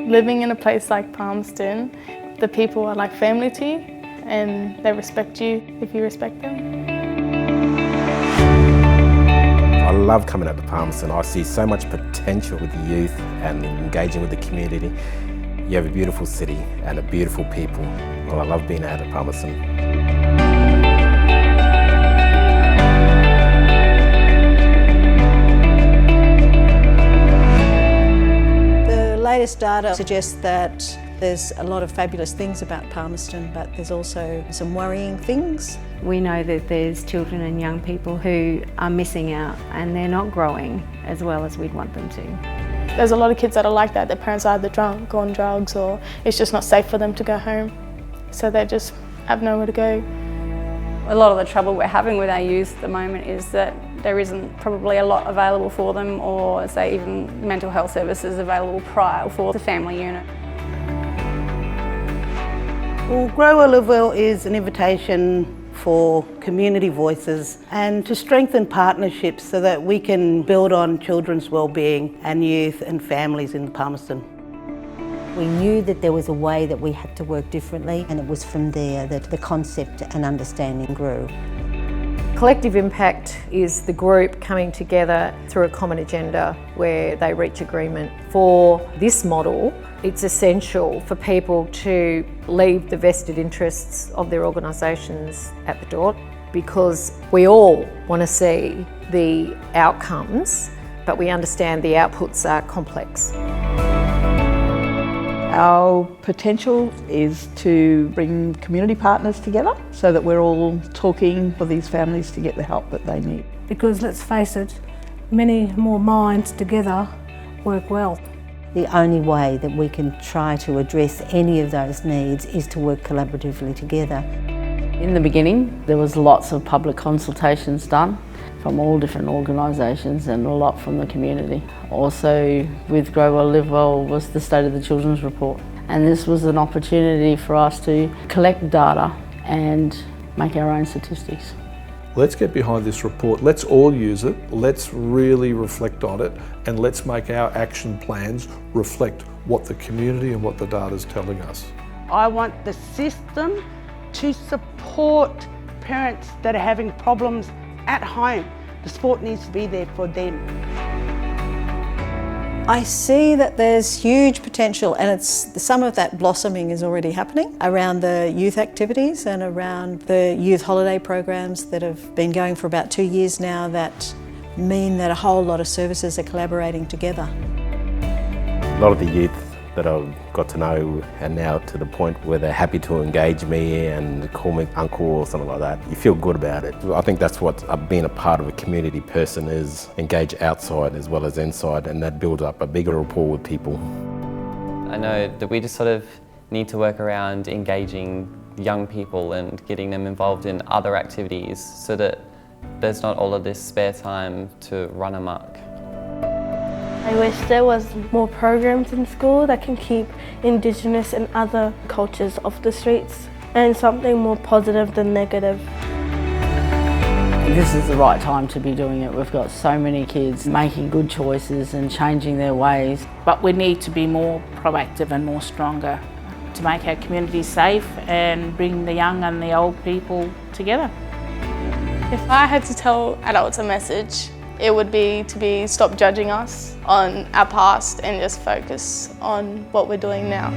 Living in a place like Palmerston, the people are like family to you and they respect you if you respect them. I love coming out to Palmerston. I see so much potential with the youth and engaging with the community. You have a beautiful city and a beautiful people. Well, I love being out at Palmerston. The latest data suggests that there's a lot of fabulous things about Palmerston, but there's also some worrying things. We know that there's children and young people who are missing out and they're not growing as well as we'd want them to. There's a lot of kids that are like that. Their parents are either drunk or on drugs, or it's just not safe for them to go home. So they just have nowhere to go. A lot of the trouble we're having with our youth at the moment is that there isn't probably a lot available for them, or say even mental health services available prior for the family unit. Well, Grow or Live Well is an invitation for community voices and to strengthen partnerships so that we can build on children's wellbeing and youth and families in Palmerston. We knew that there was a way that we had to work differently, and it was from there that the concept and understanding grew. Collective impact is the group coming together through a common agenda where they reach agreement. For this model, it's essential for people to leave the vested interests of their organisations at the door, because we all want to see the outcomes, but we understand the outputs are complex. Our potential is to bring community partners together so that we're all talking for these families to get the help that they need. Because let's face it, many more minds together work well. The only way that we can try to address any of those needs is to work collaboratively together. In the beginning, there was lots of public consultations done from all different organisations and a lot from the community. Also with Grow or Live Well was the State of the Children's Report. And this was an opportunity for us to collect data and make our own statistics. Let's get behind this report, let's all use it, let's really reflect on it, and let's make our action plans reflect what the community and what the data is telling us. I want the system to support parents that are having problems at home. The support needs to be there for them. I see that there's huge potential, and some of that blossoming is already happening around the youth activities and around the youth holiday programs that have been going for about 2 years now, that mean that a whole lot of services are collaborating together. A lot of the youth that I've got to know are now to the point where they're happy to engage me and call me uncle or something like that. You feel good about it. I think that's what being a part of a community person is, engage outside as well as inside, and that builds up a bigger rapport with people. I know that we just sort of need to work around engaging young people and getting them involved in other activities so that there's not all of this spare time to run amok. I wish there was more programs in school that can keep Indigenous and other cultures off the streets, and something more positive than negative. This is the right time to be doing it. We've got so many kids making good choices and changing their ways. But we need to be more proactive and more stronger to make our community safe and bring the young and the old people together. If I had to tell adults a message, it would be to stop judging us on our past and just focus on what we're doing now.